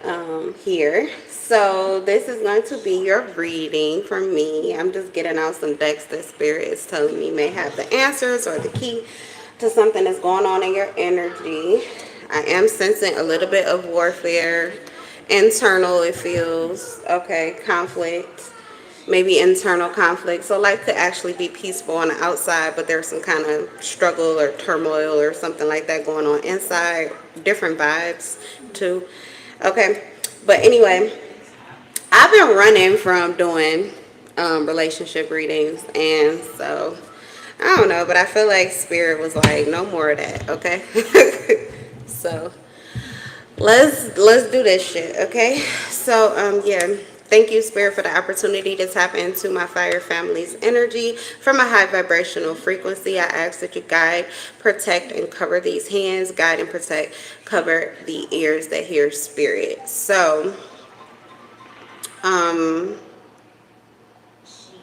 video here. So this is going to be your reading for me. I'm just getting out some decks that Spirit is telling me may have the answers or the key to something that's going on in your energy. I am sensing a little bit of warfare, internal, it feels. Okay, conflict. Maybe internal conflict. So life could actually be peaceful on the outside, but there's some kind of struggle or turmoil or something like that going on inside. Different vibes too. Okay. But anyway, I've been running from doing relationship readings, and so I don't know, but I feel like Spirit was like, no more of that, okay? So let's do this shit, okay? So yeah, thank you, Spirit, for the opportunity to tap into my fire family's energy from a high vibrational frequency. I ask that you guide, protect, and cover these hands. Guide and protect, cover the ears that hear Spirit. So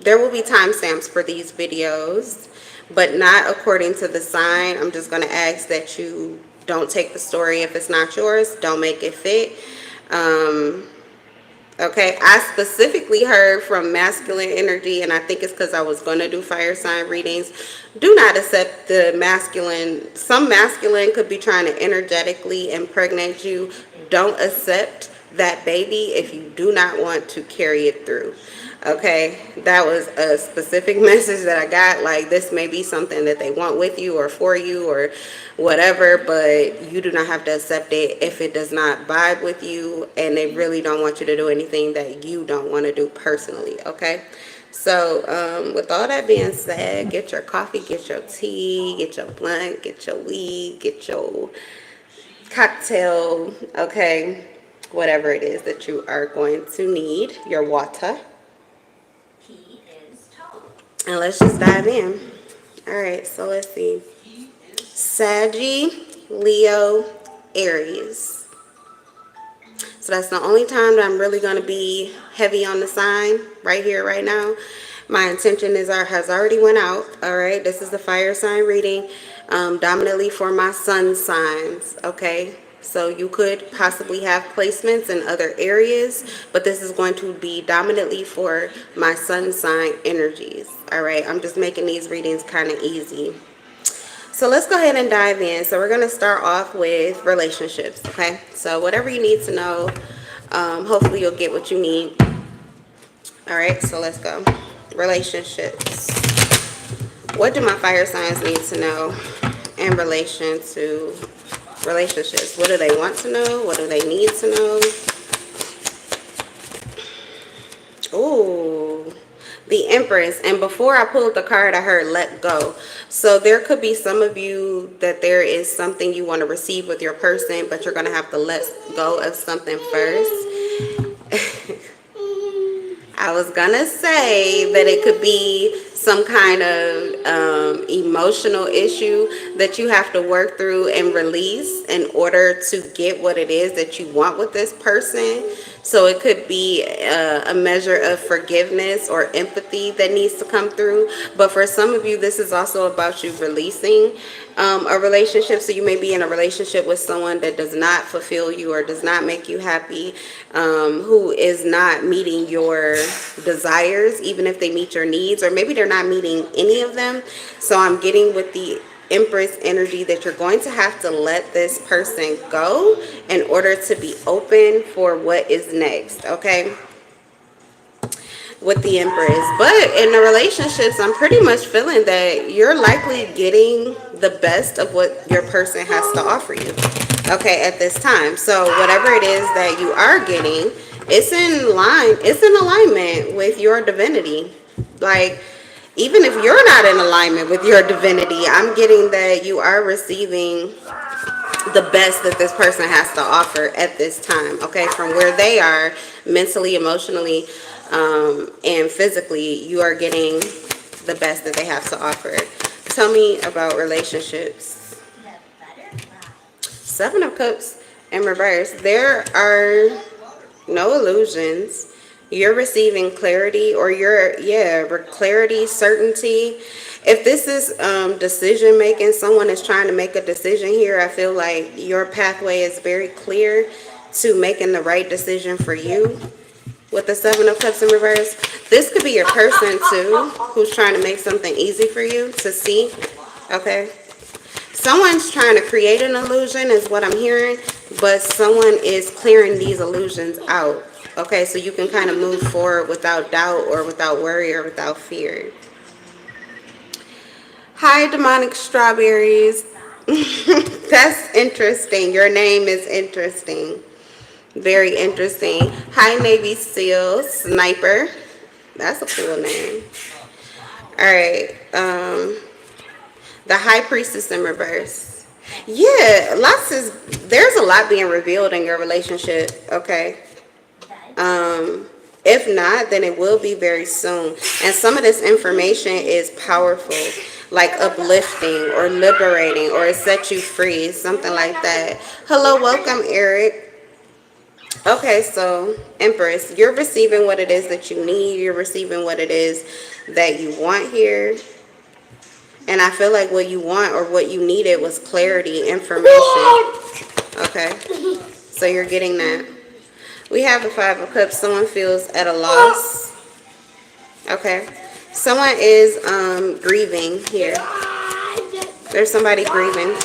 there will be timestamps for these videos, but not according to the sign. I'm just going to ask that you don't take the story if it's not yours. Don't make it fit. Okay, I specifically heard from masculine energy, and I think it's because I was going to do fire sign readings. Do not accept the masculine. Some masculine could be trying to energetically impregnate you. Don't accept that baby if you do not want to carry it through. Okay, that was a specific message that I got. Like, this may be something that they want with you or for you or whatever, but you do not have to accept it if it does not vibe with you, and they really don't want you to do anything that you don't want to do personally. Okay, so with all that being said, get your coffee, get your tea, get your blunt, get your weed, get your cocktail, okay, whatever it is that you are going to need, your water. And let's just dive in. All right, so let's see. Saggy, Leo, Aries. So that's the only time that I'm really going to be heavy on the sign right here, right now. My intention has already went out. All right, this is the fire sign reading, dominantly for my sun signs. Okay, so you could possibly have placements in other areas, but this is going to be dominantly for my sun sign energies. All right, I'm just making these readings kind of easy. So let's go ahead and dive in. So we're going to start off with relationships, okay? So whatever you need to know, hopefully you'll get what you need. All right, so let's go. Relationships. What do my fire signs need to know in relation to relationships? What do they want to know? What do they need to know? Ooh, the Empress. And before I pulled the card, I heard let go. So there could be some of you that there is something you want to receive with your person, but you're going to have to let go of something first. I was going to say that it could be some kind of emotional issue that you have to work through and release in order to get what it is that you want with this person. So it could be a measure of forgiveness or empathy that needs to come through. But for some of you, this is also about you releasing a relationship. So you may be in a relationship with someone that does not fulfill you or does not make you happy, who is not meeting your desires, even if they meet your needs, or maybe they're not meeting any of them. So I'm getting with the Empress energy that you're going to have to let this person go in order to be open for what is next, okay? With the Empress. But in the relationships, I'm pretty much feeling that you're likely getting the best of what your person has to offer you, okay, at this time. So whatever it is that you are getting, it's in line, it's in alignment with your divinity. Like, even if you're not in alignment with your divinity, I'm getting that you are receiving the best that this person has to offer at this time, okay? From where they are mentally, emotionally, and physically, you are getting the best that they have to offer. Tell me about relationships. Seven of Cups in reverse. There are no illusions. You're receiving clarity, or clarity, certainty. If this is decision making, someone is trying to make a decision here, I feel like your pathway is very clear to making the right decision for you with the Seven of Cups in reverse. This could be your person too, who's trying to make something easy for you to see, okay? Someone's trying to create an illusion is what I'm hearing, but someone is clearing these illusions out, okay? So you can kind of move forward without doubt or without worry or without fear. Hi, demonic strawberries. That's interesting. Your name is interesting. Very interesting. Hi, Navy SEAL Sniper. That's a cool name. All right. The High Priestess in reverse. Yeah, there's a lot being revealed in your relationship, okay? If not, then it will be very soon. And some of this information is powerful, like uplifting or liberating, or it sets you free, something like that. Hello, welcome, Eric. Okay, so Empress, you're receiving what it is that you need. You're receiving what it is that you want here. And I feel like what you want or what you needed was clarity, information. Okay, so you're getting that. We have the Five of Cups. Someone feels at a loss. Okay, someone is grieving here. There's somebody grieving.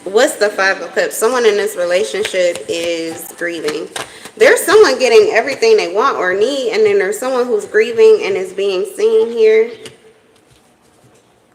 What's the Five of Cups? Someone in this relationship is grieving. There's someone getting everything they want or need, and then there's someone who's grieving and is being seen here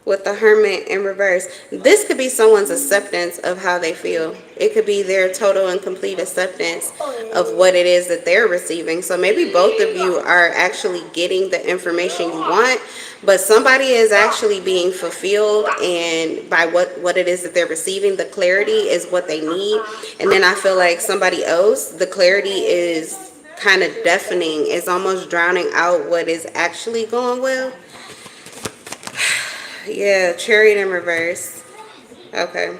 with the Hermit in reverse. This could be someone's acceptance of how they feel. It could be their total and complete acceptance of what it is that they're receiving. So maybe both of you are actually getting the information you want, but somebody is actually being fulfilled, and by what it is that they're receiving, the clarity is what they need. And then I feel like somebody else, the clarity is kind of deafening. It's almost drowning out what is actually going well. Yeah, Chariot in reverse. Okay.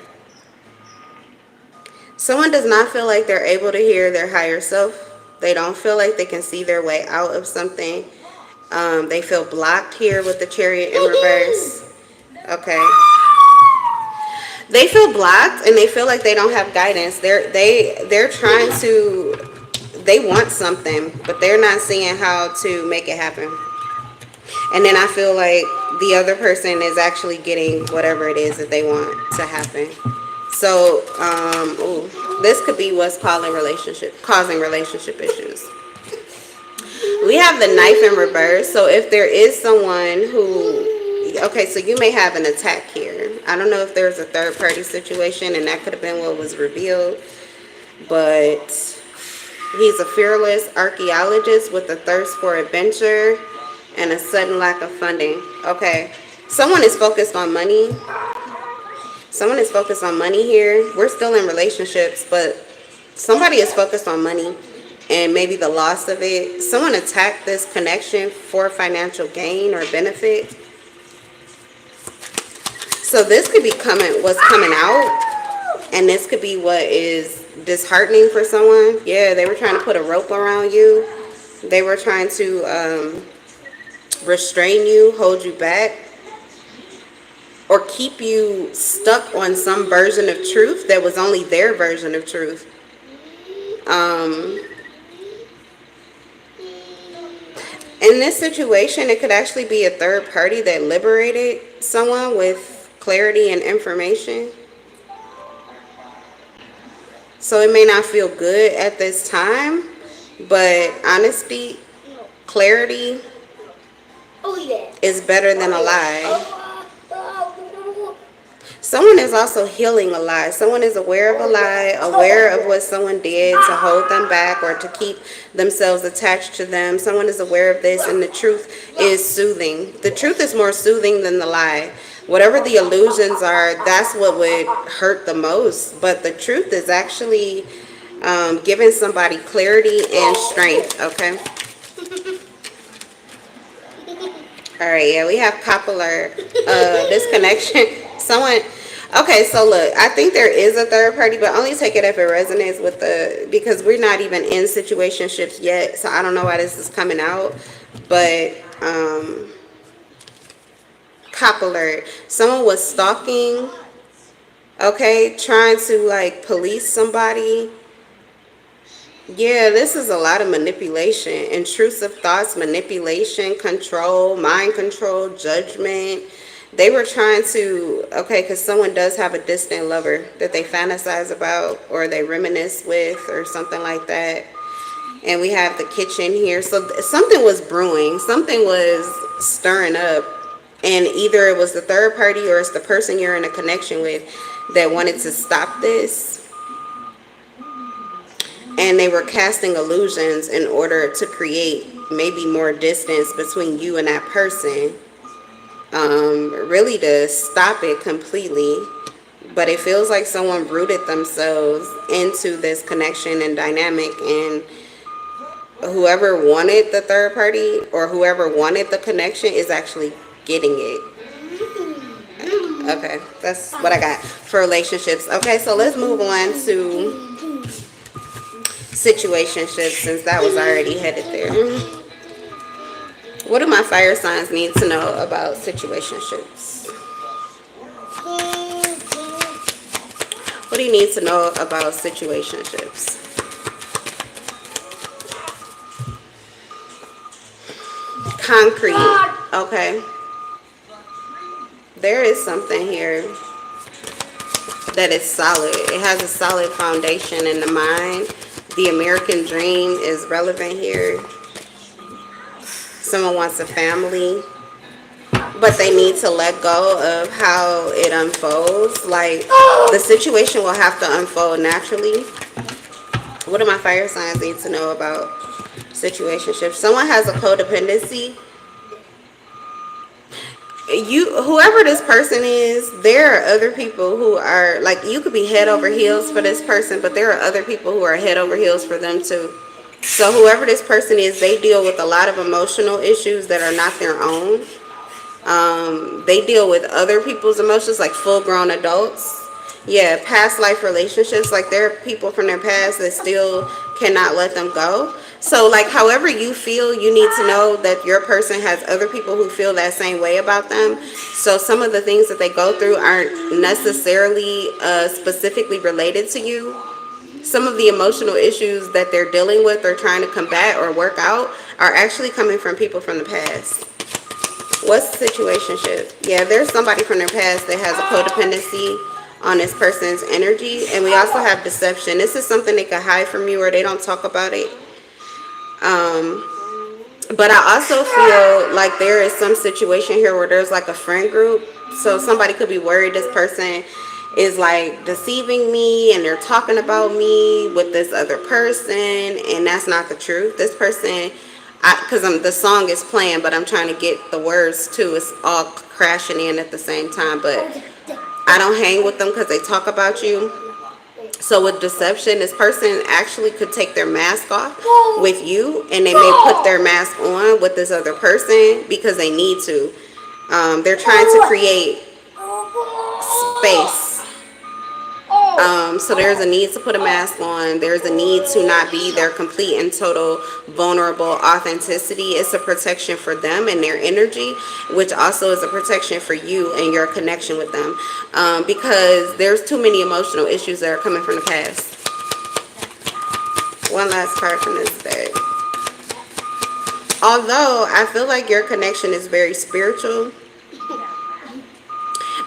Someone does not feel like they're able to hear their higher self. They don't feel like they can see their way out of something. They feel blocked here with the Chariot in reverse. Okay. They feel blocked and they feel like they don't have guidance. They're trying to, they want something, but they're not seeing how to make it happen. And then I feel like the other person is actually getting whatever it is that they want to happen. So, this could be what's causing relationship issues. We have the Knife in reverse. So if there is someone who, okay, so you may have an attack here. I don't know if there's a third party situation, and that could have been what was revealed. But he's a fearless archaeologist with a thirst for adventure and a sudden lack of funding. Okay, someone is focused on money. Someone is focused on money here. We're still in relationships, but somebody is focused on money and maybe the loss of it. Someone attacked this connection for financial gain or benefit. So this could be what's coming out, and this could be what is disheartening for someone. Yeah, they were trying to put a rope around you. They were trying to restrain you, hold you back, or keep you stuck on some version of truth that was only their version of truth. In this situation, it could actually be a third party that liberated someone with clarity and information. So it may not feel good at this time, but honesty, clarity is better than a lie. Someone is also healing a lie. Someone is aware of a lie, aware of what someone did to hold them back or to keep themselves attached to them. Someone is aware of this, and the truth is soothing. The truth is more soothing than the lie. Whatever the illusions are, that's what would hurt the most. But the truth is actually giving somebody clarity and strength, okay? All right, yeah, we have Copular, this connection. Okay, so look, I think there is a third party, but only take it if it resonates with because we're not even in situationships yet, so I don't know why this is coming out, but, Copular, someone was stalking Okay, trying to like police somebody. Yeah, this is a lot of manipulation, intrusive thoughts, manipulation, control, mind control, judgment. They were trying to, okay, because someone does have a distant lover that they fantasize about or they reminisce with or something like that. And we have the kitchen here. So something was brewing, something was stirring up. And either it was the third party or it's the person you're in a connection with that wanted to stop this, and they were casting illusions in order to create maybe more distance between you and that person, really to stop it completely. But it feels like someone rooted themselves into this connection and dynamic, and whoever wanted the third party or whoever wanted the connection is actually getting it. Okay, that's what I got for relationships. Okay, so let's move on to situationships, since that was already headed there. What do my fire signs need to know about situationships? What do you need to know about situationships? Concrete. Okay. There is something here that is solid. It has a solid foundation in the mind. The American dream is relevant here. Someone wants a family, but they need to let go of how it unfolds. Like, the situation will have to unfold naturally. What do my fire signs need to know about situationships? Someone has a codependency. Whoever this person is, there are other people who are, like, you could be head over heels for this person, but there are other people who are head over heels for them too. So whoever this person is, they deal with a lot of emotional issues that are not their own. They deal with other people's emotions, like full-grown adults. Yeah, past life relationships, like there are people from their past that still cannot let them go. So, like, however you feel, you need to know that your person has other people who feel that same way about them. So some of the things that they go through aren't necessarily specifically related to you. Some of the emotional issues that they're dealing with or trying to combat or work out are actually coming from people from the past. What's the situationship? Yeah, there's somebody from their past that has a codependency on this person's energy. And we also have deception. This is something they can hide from you or they don't talk about it. But I also feel like there is some situation here where there's like a friend group. So somebody could be worried this person is like deceiving me and they're talking about me with this other person, and that's not the truth. This person, because the song is playing, but I'm trying to get the words too. It's all crashing in at the same time, but I don't hang with them because they talk about you. So with deception, this person actually could take their mask off with you, and they may put their mask on with this other person because they need to. They're trying to create space. So there's a need to put a mask on. There's a need to not be their complete and total vulnerable authenticity. It's a protection for them and their energy, which also is a protection for you and your connection with them. Because there's too many emotional issues that are coming from the past. One last card from this deck. Although I feel like your connection is very spiritual,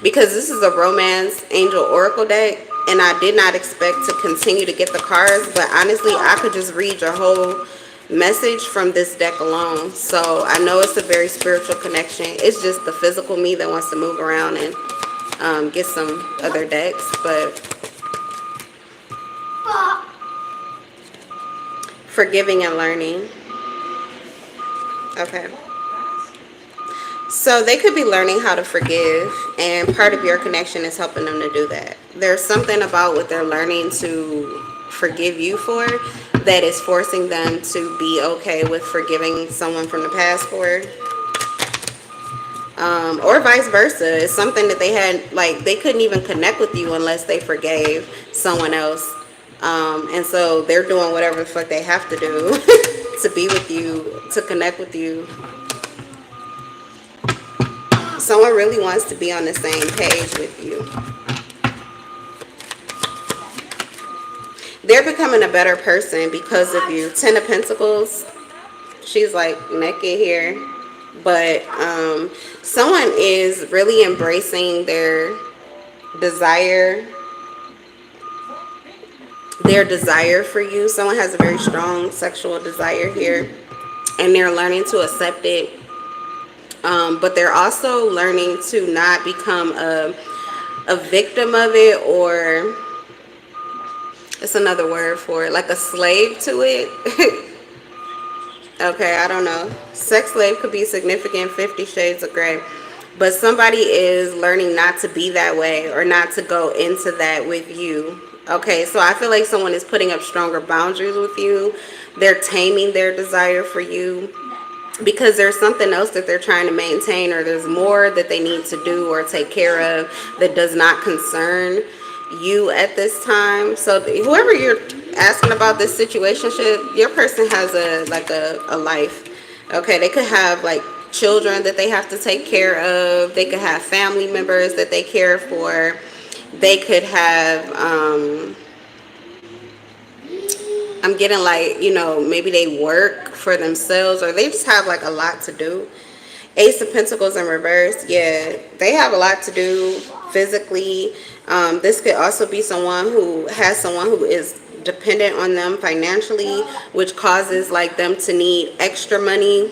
because this is a romance angel oracle deck, and I did not expect to continue to get the cards, but honestly I could just read your whole message from this deck alone. So I know it's a very spiritual connection. It's just the physical me that wants to move around and get some other decks. But forgiving and learning. Okay. So they could be learning how to forgive, and part of your connection is helping them to do that. There's something about what they're learning to forgive you for that is forcing them to be okay with forgiving someone from the past for. Or vice versa. It's something that they had, like, they couldn't even connect with you unless they forgave someone else. And so they're doing whatever the fuck they have to do to be with you, to connect with you. Someone really wants to be on the same page with you. they're becoming a better person because of you. 10 of Pentacles, she's like naked here. But someone is really embracing desire their desire for you. Someone has a very strong sexual desire here, and they're learning to accept it. But they're also learning to not become a victim of it, or it's another word for it, like a slave to it. Okay, I don't know. Sex slave could be significant, 50 Shades of Grey. But somebody is learning not to be that way, or not to go into that with you. Okay, so I feel like someone is putting up stronger boundaries with you. They're taming their desire for you because there's something else that they're trying to maintain, or there's more that they need to do or take care of that does not concern you at this time. So whoever you're asking about this situationship, your person has a life. Okay, they could have like children that they have to take care of. They could have family members that they care for. They could have I'm getting like, you know, maybe they work for themselves, or they just have like a lot to do. Ace of Pentacles in reverse. Yeah, they have a lot to do physically. This could also be someone who has someone who is dependent on them financially, which causes like them to need extra money.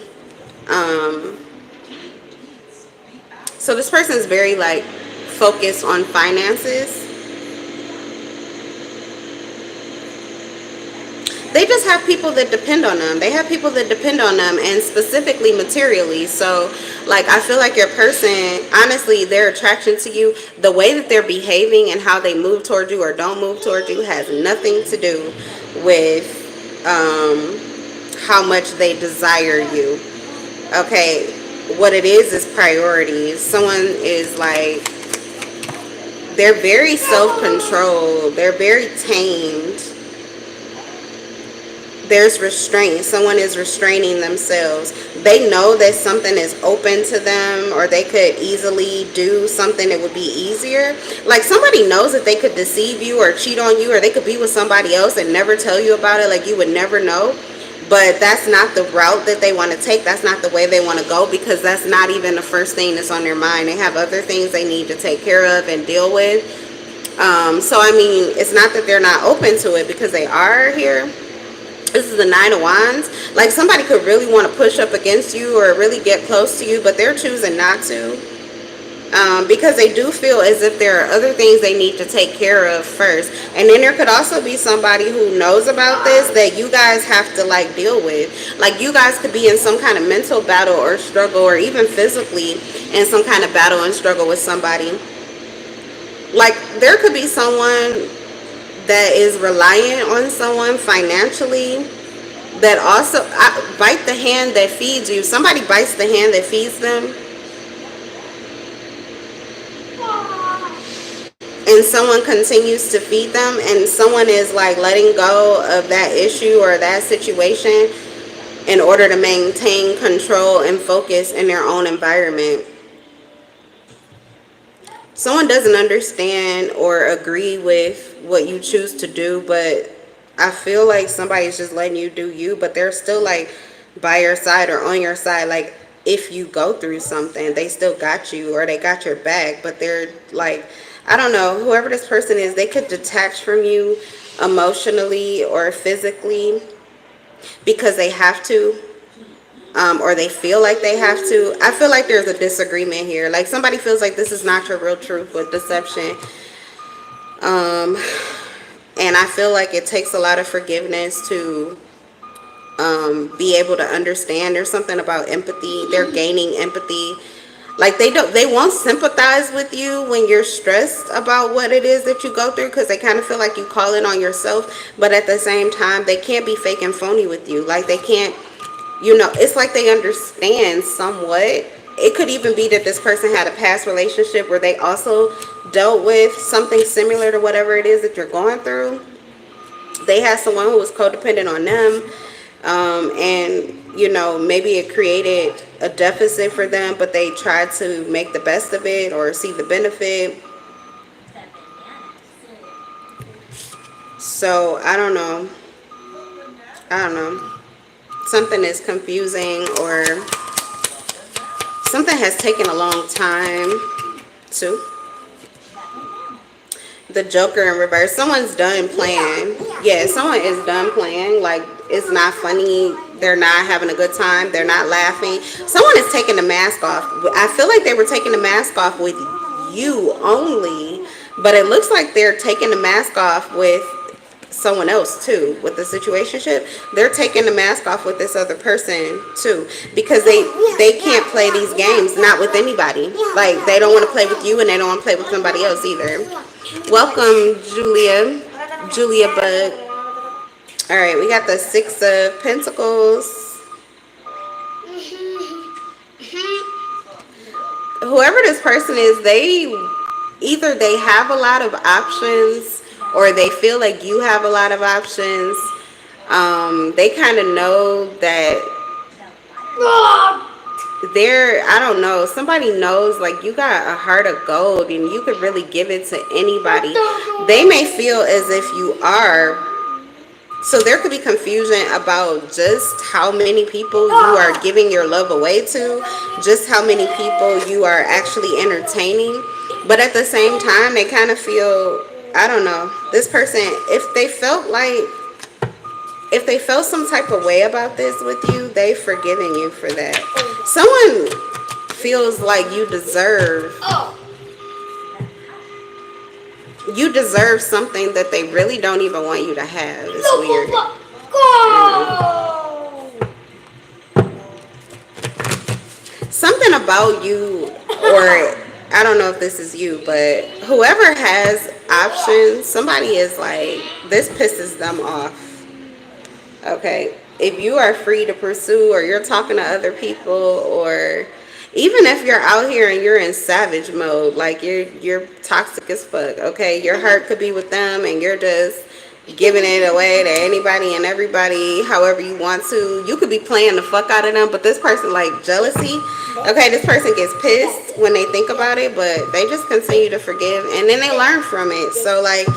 So this person is very like focused on finances. They just have people that depend on them. They have people that depend on them, and specifically materially. So like I feel like your person, honestly, their attraction to you, the way that they're behaving and how they move toward you or don't move toward you, has nothing to do with how much they desire you. Okay, what it is priorities. Someone is like, they're very self-controlled. They're very tamed. There's restraint. Someone is restraining themselves. They know that something is open to them, or they could easily do something that would be easier. Like somebody knows that they could deceive you or cheat on you, or they could be with somebody else and never tell you about it. Like you would never know. But that's not the route that they want to take. That's not the way they want to go, because that's not even the first thing that's on their mind. They have other things they need to take care of and deal with. So I mean, it's not that they're not open to it, because they are here. This is the 9 of Wands. Like somebody could really want to push up against you or really get close to you, but they're choosing not to. Because they do feel as if there are other things they need to take care of first. And then there could also be somebody who knows about this that you guys have to like deal with. Like you guys could be in some kind of mental battle or struggle, or even physically in some kind of battle and struggle with somebody. Like there could be someone that is reliant on someone financially, that also bite the hand that feeds you. Somebody bites the hand that feeds them, and someone continues to feed them, and someone is like letting go of that issue or that situation in order to maintain control and focus in their own environment. Someone doesn't understand or agree with what you choose to do, but I feel like somebody's just letting you do you, but they're still like by your side or on your side. Like if you go through something, they still got you, or they got your back. But they're like, I don't know, whoever this person is, they could detach from you emotionally or physically because they have to. Or they feel like they have to. I feel like there's a disagreement here. Like somebody feels like this is not your real truth, but deception. And I feel like it takes a lot of forgiveness to be able to understand. There's something about empathy. They're gaining empathy. Like they won't sympathize with you when you're stressed about what it is that you go through, because they kind of feel like you call it on yourself. But at the same time, they can't be fake and phony with you. Like they can't, you know, it's like they understand somewhat. It could even be that this person had a past relationship where they also dealt with something similar to whatever it is that you're going through. They had someone who was codependent on them. And, you know, maybe it created a deficit for them, but they tried to make the best of it or see the benefit. So I don't know. I don't know. Something is confusing, or something has taken a long time too. The Joker in reverse. Someone's done playing. Yeah, someone is done playing. Like, it's not funny. They're not having a good time. They're not laughing. Someone is taking the mask off. I feel like they were taking the mask off with you only, but it looks like they're taking the mask off with someone else too. With the situationship, they're taking the mask off with this other person too, because they can't play these games, not with anybody. Like, they don't want to play with you, and they don't want to play with somebody else either. Welcome, Julia Bug. All right, we got the Six of Pentacles. Whoever this person is, either they have a lot of options, or they feel like you have a lot of options. They kind of know that I don't know, somebody knows like you got a heart of gold and you could really give it to anybody. They may feel as if you are. So there could be confusion about just how many people you are giving your love away to, just how many people you are actually entertaining. But at the same time, they kind of feel, I don't know, this person, if they felt some type of way about this with you, they've forgiven you for that. Someone feels like you deserve something that they really don't even want you to have. It's weird. Something about you, or I don't know if this is you, but whoever has options, somebody is like, this pisses them off. Okay, if you are free to pursue, or you're talking to other people, or even if you're out here and you're in savage mode, like you're toxic as fuck, okay, your heart could be with them and you're just giving it away to anybody and everybody however you want to. You could be playing the fuck out of them, but this person, like, jealousy, okay, this person gets pissed when they think about it, but they just continue to forgive, and then they learn from it. So like,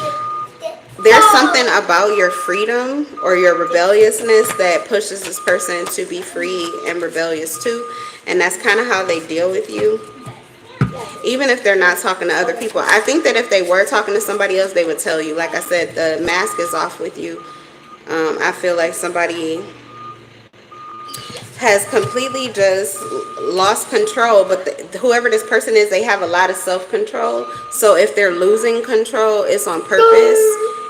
there's something about your freedom or your rebelliousness that pushes this person to be free and rebellious too. And that's kind of how they deal with you. Even if they're not talking to other people. I think that if they were talking to somebody else, they would tell you. Like I said, the mask is off with you. I feel like somebody has completely just lost control, but whoever this person is, they have a lot of self-control. So if they're losing control, it's on purpose,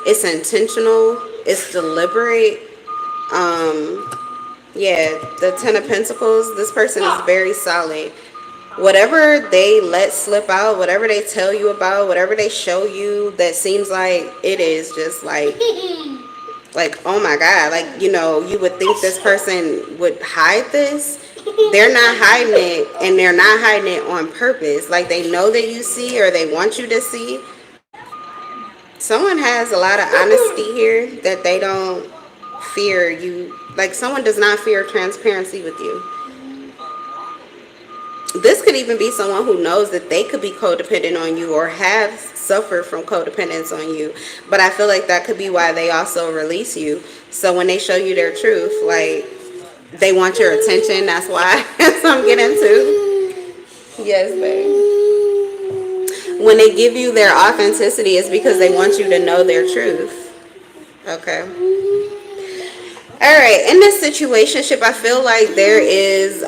it's intentional, it's deliberate. Yeah, the Ten of Pentacles, this person is very solid. Whatever they let slip out, whatever they tell you about, whatever they show you that seems like it is just like oh my God, like, you know, you would think this person would hide this. They're not hiding it, and they're not hiding it on purpose. Like, they know that you see, or they want you to see. Someone has a lot of honesty here that they don't fear you. Like, someone does not fear transparency with you. This could even be someone who knows that they could be codependent on you, or have suffered from codependence on you. But I feel like that could be why they also release you. So when they show you their truth, like, they want your attention. That's why. That's what I'm getting to. Yes, babe. When they give you their authenticity, it's because they want you to know their truth. Okay. All right, in this situationship, I feel like there is,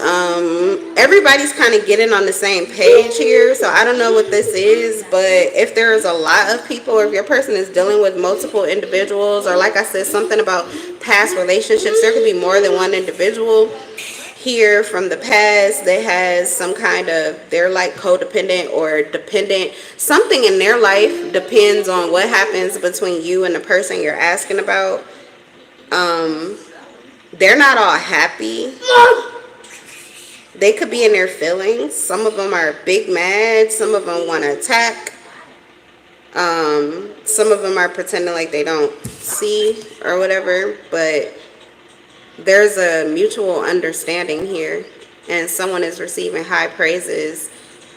everybody's kind of getting on the same page here. So I don't know what this is, but if there is a lot of people, or if your person is dealing with multiple individuals, or like I said, something about past relationships, there could be more than one individual here from the past that has some kind of, they're like codependent or dependent. Something in their life depends on what happens between you and the person you're asking about. They're not all happy. They could be in their feelings. Some of them are big mad. Some of them want to attack. Some of them are pretending like they don't see or whatever. But there's a mutual understanding here. And someone is receiving high praises,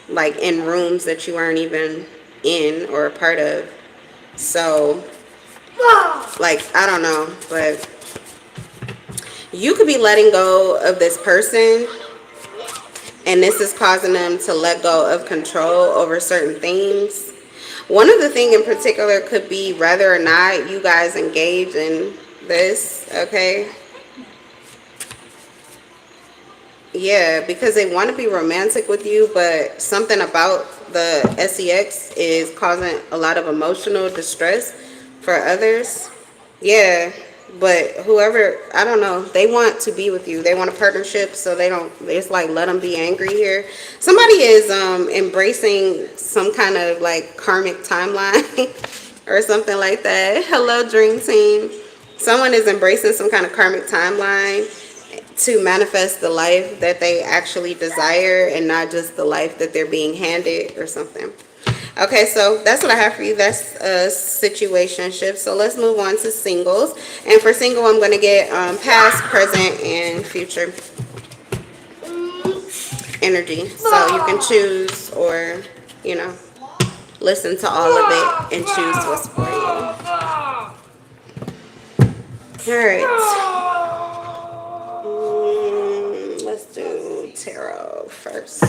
like in rooms that you aren't even in or a part of. So Like, I don't know, but you could be letting go of this person, and this is causing them to let go of control over certain things. One of the things in particular could be whether or not you guys engage in this, okay? Yeah, because they want to be romantic with you, but something about the SEX is causing a lot of emotional distress for others. Yeah, but whoever, I don't know, they want to be with you. They want a partnership, so they don't, it's like, let them be angry here. Somebody is embracing some kind of like karmic timeline or something like that. Hello, Dream Team. Someone is embracing some kind of karmic timeline to manifest the life that they actually desire and not just the life that they're being handed or something. Okay, so that's what I have for you. That's a situationship. So let's move on to singles. And for single, I'm going to get past, present, and future energy. So you can choose, or, you know, listen to all of it and choose what's for you. All right. Let's do tarot first.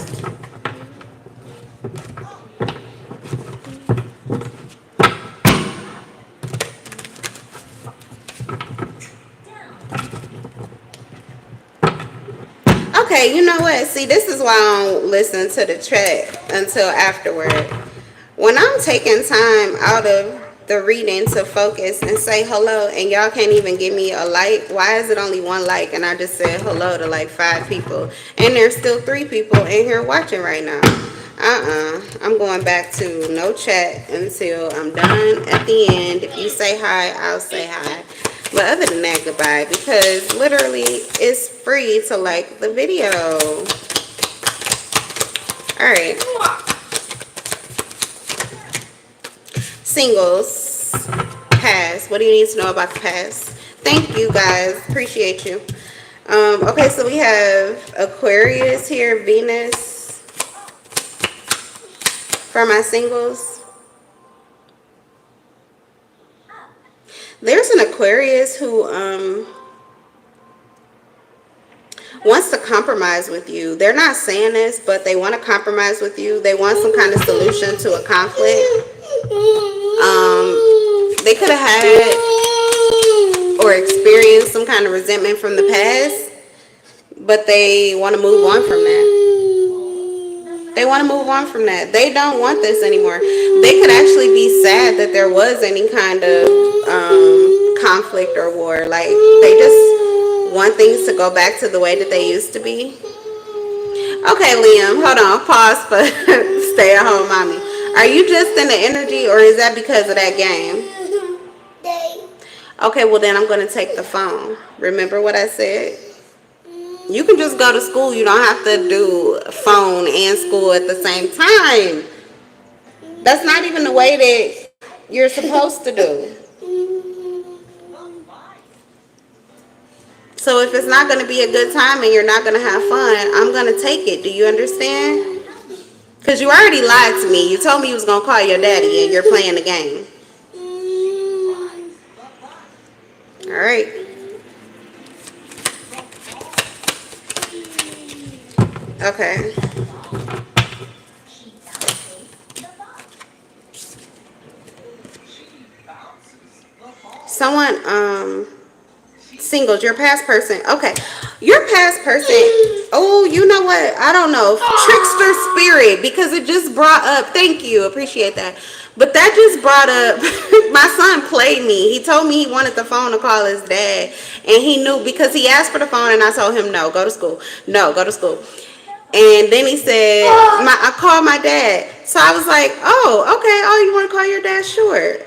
Okay, you know what? See, this is why I don't listen to the chat until afterward. When I'm taking time out of the reading to focus and say hello, and y'all can't even give me a like, why is it only one like? And I just said hello to like 5 people, and there's still 3 people in here watching right now. I'm going back to no chat until I'm done at the end. If you say hi, I'll say hi. But other than that, goodbye, because literally it's free to like the video. All right. Singles, past. What do you need to know about the past? Thank you, guys. Appreciate you. Okay, so we have Aquarius here, Venus. For my singles, there's an Aquarius who wants to compromise with you. They're not saying this, but they want to compromise with you. They want some kind of solution to a conflict. They could have had or experienced some kind of resentment from the past, but they want to move on from that. They want to move on from that. They don't want this anymore. They could actually be sad that there was any kind of conflict or war. Like, they just want things to go back to the way that they used to be. Okay, Liam, hold on. Pause for stay at home mommy. Are you just in the energy, or is that because of that game? Okay, well then I'm going to take the phone. Remember what I said? You can just go to school. You don't have to do phone and school at the same time. That's not even the way that you're supposed to do. So if it's not going to be a good time and you're not going to have fun, I'm going to take it. Do you understand? Because you already lied to me. You told me you was going to call your daddy and you're playing the game. All right. Okay. Someone, singles, your past person. Okay. Your past person. Oh, you know what? I don't know. Trickster spirit, because it just brought up. Thank you. Appreciate that. But that just brought up, my son played me. He told me he wanted the phone to call his dad. And he knew, because he asked for the phone and I told him, no, go to school. No, go to school. And then he said, I called my dad. So I was like, oh, okay. Oh, you want to call your dad? Sure.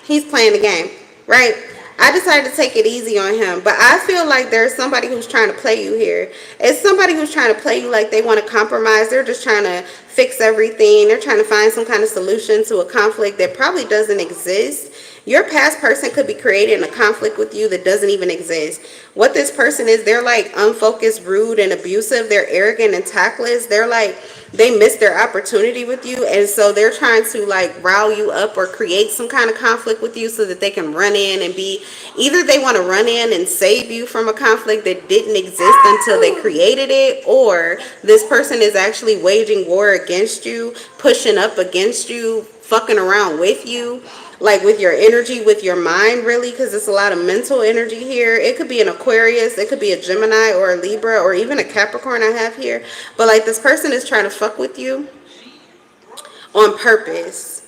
He's playing the game, right? I decided to take it easy on him. But I feel like there's somebody who's trying to play you here. It's somebody who's trying to play you like they want to compromise. They're just trying to fix everything. They're trying to find some kind of solution to a conflict that probably doesn't exist. Your past person could be creating a conflict with you that doesn't even exist. What this person is, they're like unfocused, rude, and abusive. They're arrogant and tactless. They're like, they missed their opportunity with you, and so they're trying to like rile you up or create some kind of conflict with you so that they can run in and be, either they want to run in and save you from a conflict that didn't exist until they created it, or this person is actually waging war against you, pushing up against you, fucking around with you, like with your energy, with your mind, really, because it's a lot of mental energy here. It could be an Aquarius, it could be a Gemini or a Libra or even a Capricorn I have here. But like this person is trying to fuck with you on purpose.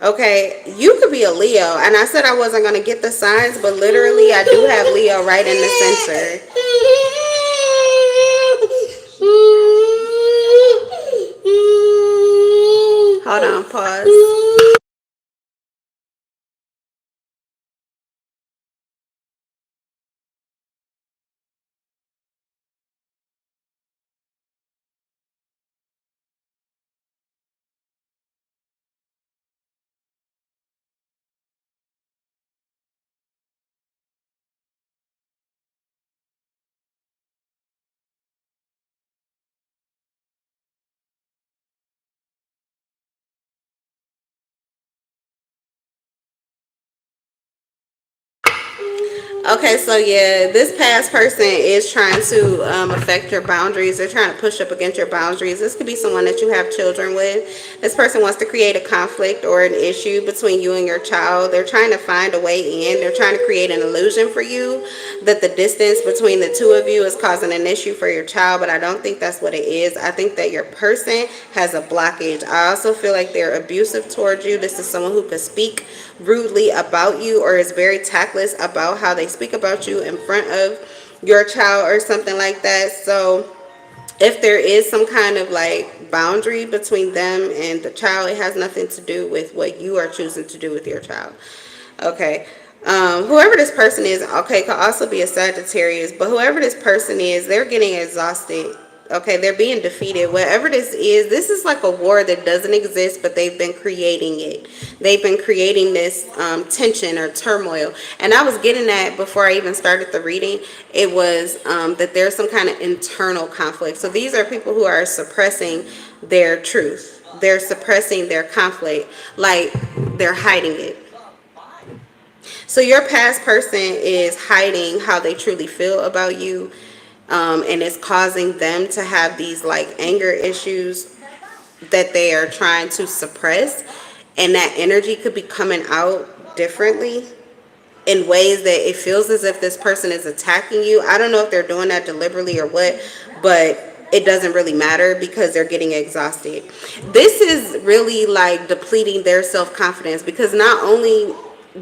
Okay, you could be a Leo, and I said I wasn't going to get the signs, but literally I do have Leo right in the center. Hold on, pause. Okay, so yeah, this past person is trying to affect your boundaries. They're trying to push up against your boundaries. This could be someone that you have children with. This person wants to create a conflict or an issue between you and your child. They're trying to find a way in. They're trying to create an illusion for you that the distance between the two of you is causing an issue for your child, but I don't think that's what it is. I think that your person has a blockage. I also feel like they're abusive towards you. This is someone who could speak rudely about you or is very tactless about how they speak about you in front of your child or something like that. So if there is some kind of like boundary between them and the child, it has nothing to do with what you are choosing to do with your child. Okay. Whoever this person is, okay, could also be a Sagittarius, but whoever this person is, they're getting exhausted. Okay, they're being defeated. Whatever this is like a war that doesn't exist, but they've been creating it. They've been creating this tension or turmoil. And I was getting that before I even started the reading. It was that there's some kind of internal conflict. So these are people who are suppressing their truth. They're suppressing their conflict, like they're hiding it. So your past person is hiding how they truly feel about you. And it's causing them to have these like anger issues that they are trying to suppress, and that energy could be coming out differently in ways that it feels as if this person is attacking you. I don't know if they're doing that deliberately or what, but it doesn't really matter because they're getting exhausted. This is really like depleting their self-confidence, because not only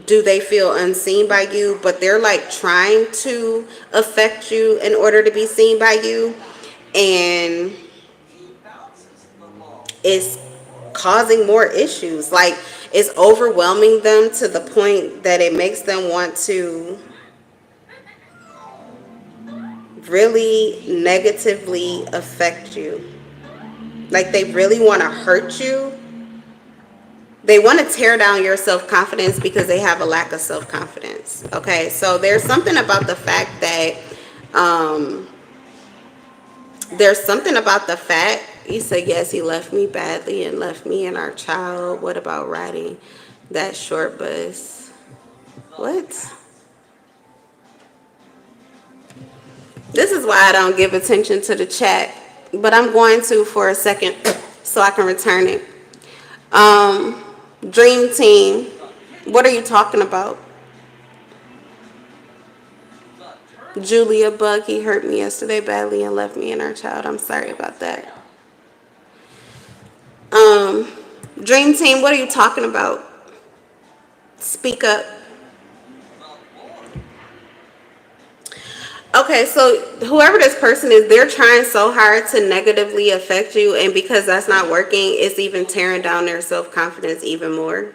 do they feel unseen by you, but they're like trying to affect you in order to be seen by you, and it's causing more issues. Like it's overwhelming them to the point that it makes them want to really negatively affect you. Like they really want to hurt you. They want to tear down your self-confidence because they have a lack of self-confidence. Okay, so there's something about the fact that he said, yes, he left me badly and left me and our child. What about riding that short bus? What? This is why I don't give attention to the chat, but I'm going to for a second so I can return it. Dream team, what are you talking about? Julia Bug, he hurt me yesterday badly and left me and our child. I'm sorry about that. Dream team, what are you talking about? Speak up. Okay, so whoever this person is, they're trying so hard to negatively affect you, and because that's not working, it's even tearing down their self-confidence even more.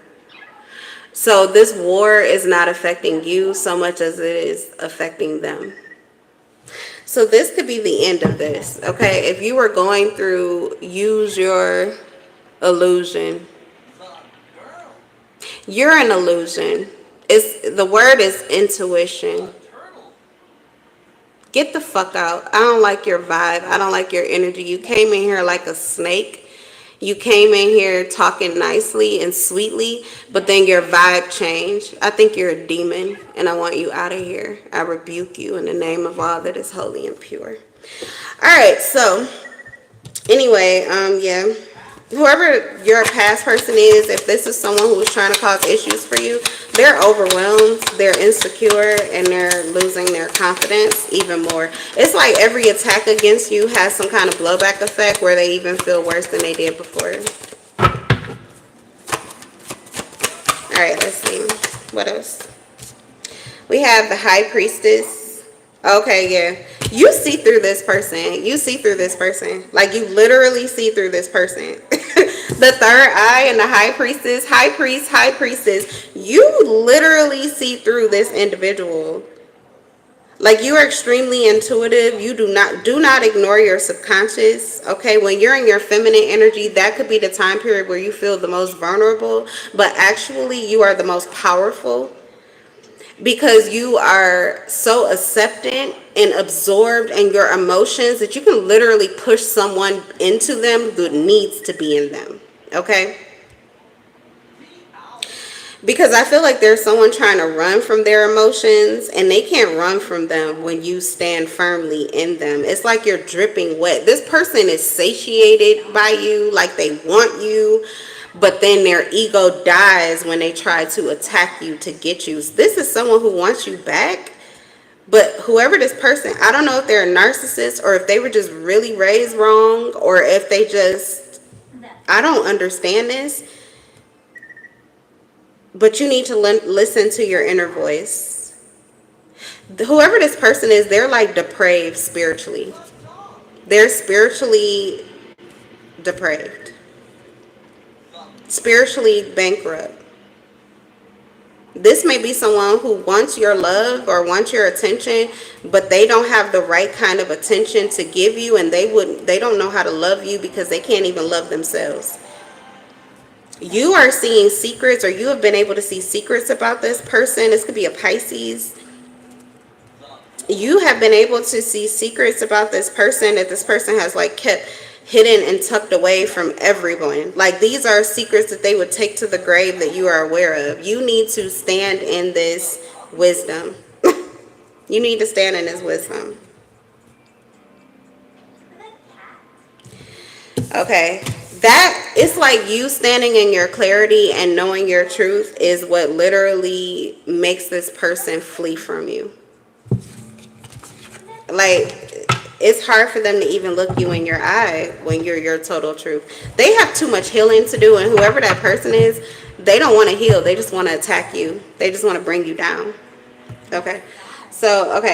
So this war is not affecting you so much as it is affecting them. So this could be the end of this, okay? If you were going through use your illusion, you're an illusion. the word is intuition. Get the fuck out. I don't like your vibe. I don't like your energy. You came in here like a snake. You came in here talking nicely and sweetly, but then your vibe changed. I think you're a demon, and I want you out of here. I rebuke you in the name of all that is holy and pure. All right, so anyway, yeah. Whoever your past person is, if this is someone who is trying to cause issues for you, they're overwhelmed, they're insecure, and they're losing their confidence even more. It's like every attack against you has some kind of blowback effect where they even feel worse than they did before. All right, let's see. What else? We have the High Priestess. Okay, yeah. You see through this person. You see through this person. Like, you literally see through this person. The third eye and the High Priestess. High Priest, High Priestess. You literally see through this individual. Like, you are extremely intuitive. You do not ignore your subconscious. Okay, when you're in your feminine energy, that could be the time period where you feel the most vulnerable. But actually, you are the most powerful. Because you are so acceptant and absorbed in your emotions that you can literally push someone into them who needs to be in them. Okay? Because I feel like there's someone trying to run from their emotions, and they can't run from them when you stand firmly in them. It's like you're dripping wet. This person is satiated by you, like they want you. But then their ego dies when they try to attack you to get you. This is someone who wants you back. But whoever this person, I don't know if they're a narcissist or if they were just really raised wrong, or if they just, I don't understand this. But you need to listen to your inner voice. Whoever this person is, they're like depraved spiritually. They're spiritually depraved. Spiritually bankrupt. This may be someone who wants your love or wants your attention, but they don't have the right kind of attention to give you, and they don't know how to love you because they can't even love themselves. You are seeing secrets, or you have been able to see secrets about this person. This could be a Pisces. You have been able to see secrets about this person that this person has like kept hidden and tucked away from everyone. Like, these are secrets that they would take to the grave that you are aware of. You need to stand in this wisdom. You need to stand in this wisdom. Okay. That, it's like you standing in your clarity and knowing your truth is what literally makes this person flee from you. Like, it's hard for them to even look you in your eye when you're your total truth. They have too much healing to do, and whoever that person is, they don't want to heal. They just want to attack you. They just want to bring you down. Okay. So, okay.